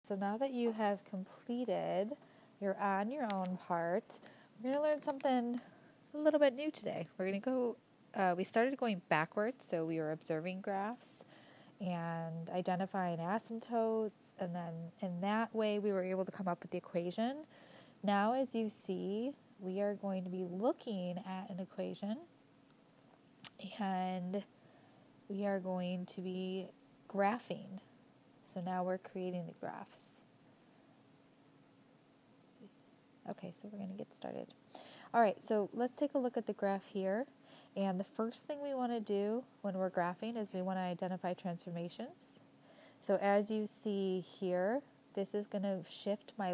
So now that you have completed your on your own part, we're going to learn something a little bit new today. We're going to we started going backwards, so we were observing graphs and identifying asymptotes, and then in that way we were able to come up with the equation. Now, as you see, we are going to be looking at an equation, and we are going to be graphing. So now we're creating the graphs. Okay, so we're going to get started. All right, so let's take a look at the graph here. And the first thing we want to do when we're graphing is we want to identify transformations. So as you see here, this is going to shift my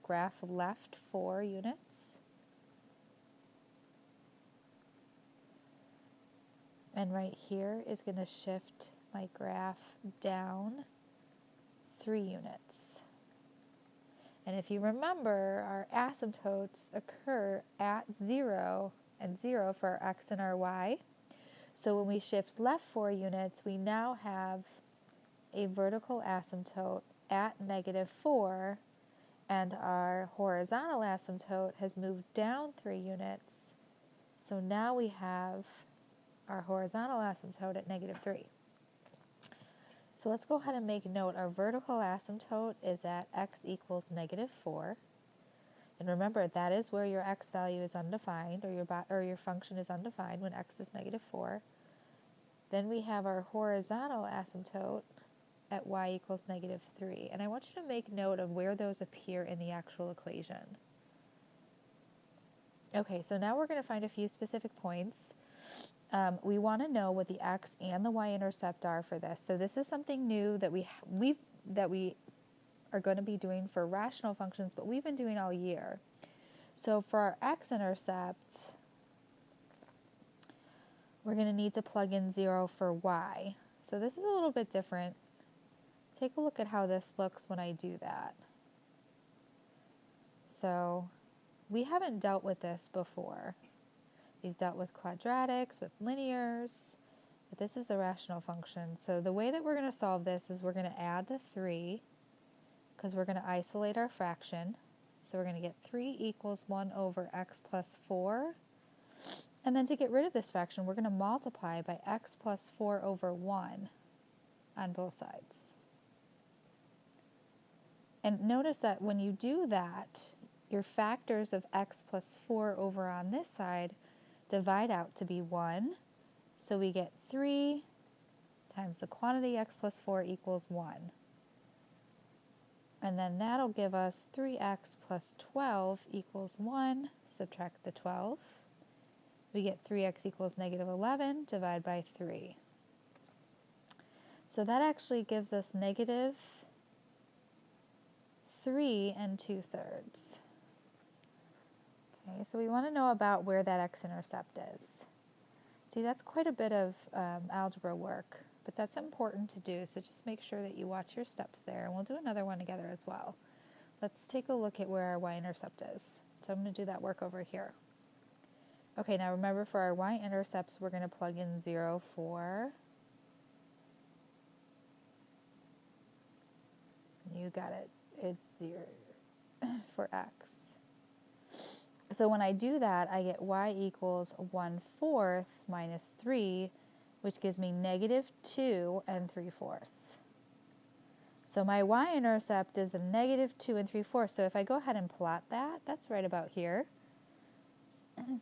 graph left 4 units. And right here is going to shift my graph down 3 units. And if you remember, our asymptotes occur at 0 and 0 for our x and our y. So when we shift left 4 units, we now have a vertical asymptote at -4, and our horizontal asymptote has moved down 3 units. So now we have our horizontal asymptote at -3. So let's go ahead and make note. Our vertical asymptote is at x equals -4. And remember, that is where your x value is undefined, or your function is undefined when x is -4. Then we have our horizontal asymptote at y equals -3. And I want you to make note of where those appear in the actual equation. Okay, so now we're going to find a few specific points. We want to know what the x and the y-intercept are for this. So this is something new that we are going to be doing for rational functions, but we've been doing all year. So for our x-intercept, we're going to need to plug in 0 for y. So this is a little bit different. Take a look at how this looks when I do that. So we haven't dealt with this before. We've dealt with quadratics, with linears, but this is a rational function. So the way that we're going to solve this is we're going to add the 3, because we're going to isolate our fraction. So we're going to get 3 equals 1 over x plus 4. And then to get rid of this fraction, we're going to multiply by x plus 4 over 1 on both sides. And notice that when you do that, your factors of x plus 4 over on this side divide out to be 1. So we get 3 times the quantity x plus 4 equals 1. And then that'll give us 3x plus 12 equals 1. Subtract the 12. We get 3x equals -11, divide by 3. So that actually gives us -3 2/3. Okay, so we want to know about where that x-intercept is. See, that's quite a bit of algebra work, but that's important to do, so just make sure that you watch your steps there, and we'll do another one together as well. Let's take a look at where our y-intercept is. So I'm going to do that work over here. Okay, now remember, for our y-intercepts, we're going to plug in 0 for, you got it, it's 0 for x. So when I do that, I get y equals 1/4 minus 3, which gives me -2 3/4. So my y-intercept is a -2 3/4. So if I go ahead and plot that, that's right about here. And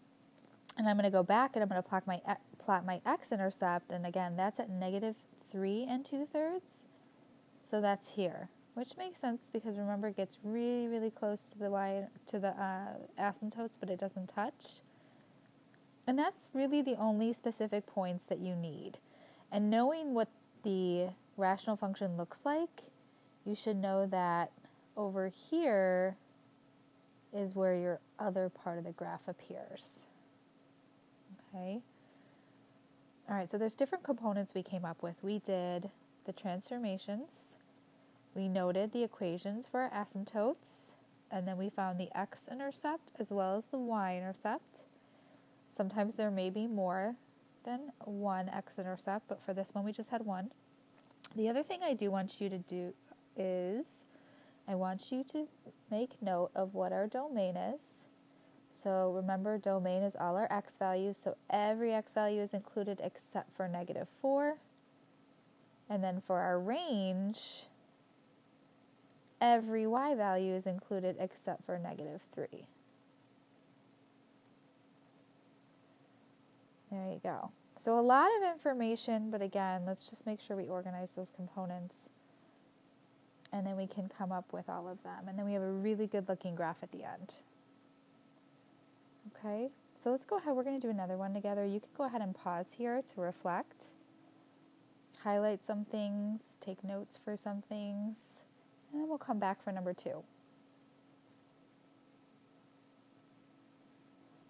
I'm going to go back and I'm going to plot my x-intercept, and again, that's at -3 2/3. So that's here, which makes sense because remember, it gets really, really close to the asymptotes, but it doesn't touch. And that's really the only specific points that you need. And knowing what the rational function looks like, you should know that over here is where your other part of the graph appears. Okay. All right, so there's different components we came up with. We did the transformations, we noted the equations for our asymptotes, and then we found the x-intercept as well as the y-intercept. Sometimes there may be more than one x-intercept, but for this one we just had one. The other thing I do want you to do is I want you to make note of what our domain is. So remember, domain is all our x values, so every x value is included except for -4. And then for our range, every y value is included except for -3. There you go. So a lot of information, but again, let's just make sure we organize those components. And then we can come up with all of them. And then we have a really good looking graph at the end. Okay, so let's go ahead. We're going to do another one together. You can go ahead and pause here to reflect. Highlight some things, take notes for some things, and then we'll come back for number 2.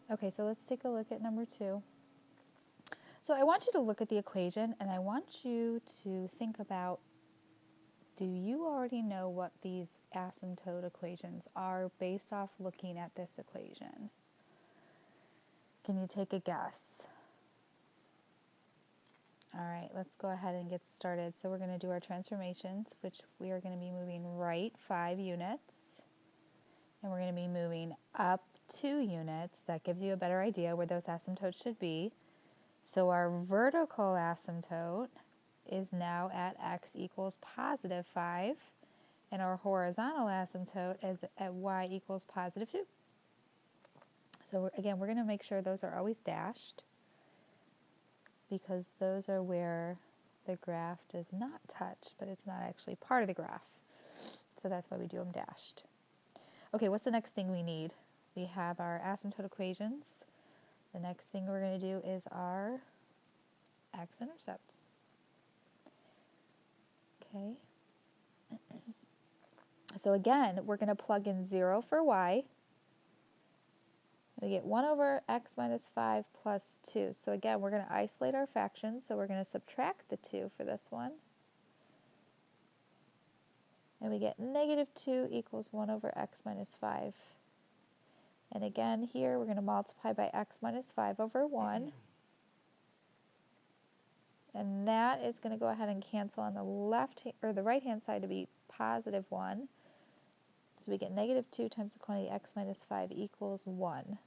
Okay, so let's take a look at number 2. So I want you to look at the equation, and I want you to think about, do you already know what these asymptote equations are based off looking at this equation? Can you take a guess? All right, let's go ahead and get started. So we're going to do our transformations, which we are going to be moving right 5 units. And we're going to be moving up 2 units. That gives you a better idea where those asymptotes should be. So our vertical asymptote is now at x equals +5. And our horizontal asymptote is at y equals +2. So again, we're going to make sure those are always dashed, because those are where the graph does not touch, but it's not actually part of the graph. So that's why we do them dashed. Okay, what's the next thing we need? We have our asymptote equations. The next thing we're going to do is our x-intercepts. Okay. So again, we're going to plug in 0 for y. We get 1 over x minus 5 plus 2. So again, we're going to isolate our fractions. So we're going to subtract the 2 for this one. And we get -2 equals 1 over x minus 5. And again, here we're going to multiply by x minus 5 over 1. And that is going to go ahead and cancel on the left or the right-hand side to be +1. So we get -2 times the quantity x minus 5 equals 1.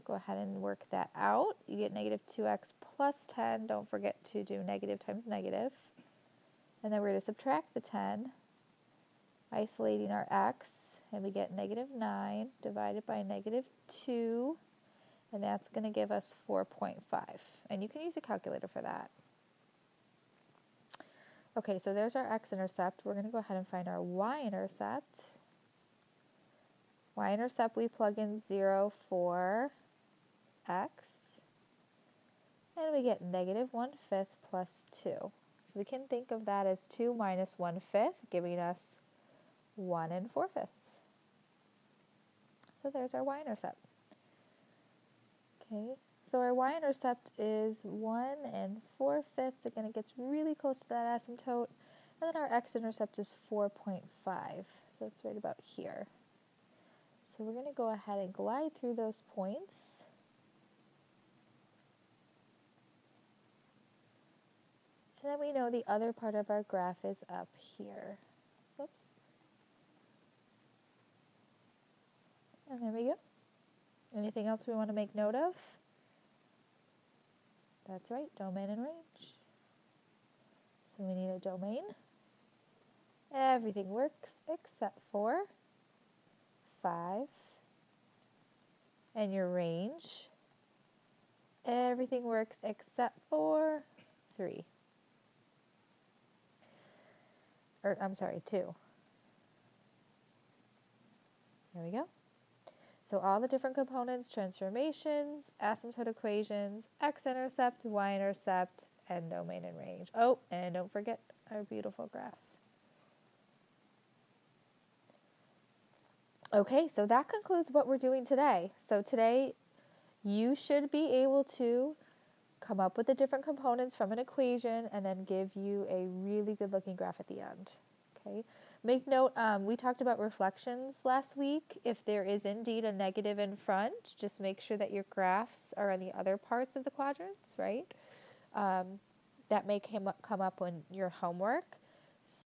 Go ahead and work that out. You get -2x plus 10. Don't forget to do negative times negative. And then we're going to subtract the 10, isolating our x, and we get -9 divided by -2, and that's going to give us 4.5. And you can use a calculator for that. Okay, so there's our x-intercept. We're going to go ahead and find our y-intercept. Y-intercept, we plug in 0 for x, and we get -1/5 plus 2. So we can think of that as 2 minus 1/5, giving us 1 4/5. So there's our y-intercept. Okay, so our y-intercept is 1 4/5. Again, it gets really close to that asymptote. And then our x-intercept is 4.5. So it's right about here. So we're going to go ahead and glide through those points. And then we know the other part of our graph is up here. Whoops. And there we go. Anything else we want to make note of? That's right, domain and range. So we need a domain. Everything works except for 5. And your range. Everything works except for 3. Or, I'm sorry, 2. There we go. So all the different components, transformations, asymptote equations, x-intercept, y-intercept, and domain and range. Oh, and don't forget our beautiful graph. Okay, so that concludes what we're doing today. So today you should be able to come up with the different components from an equation and then give you a really good looking graph at the end. Okay. Make note, we talked about reflections last week. If there is indeed a negative in front, just make sure that your graphs are on the other parts of the quadrants, right? That may come up on your homework.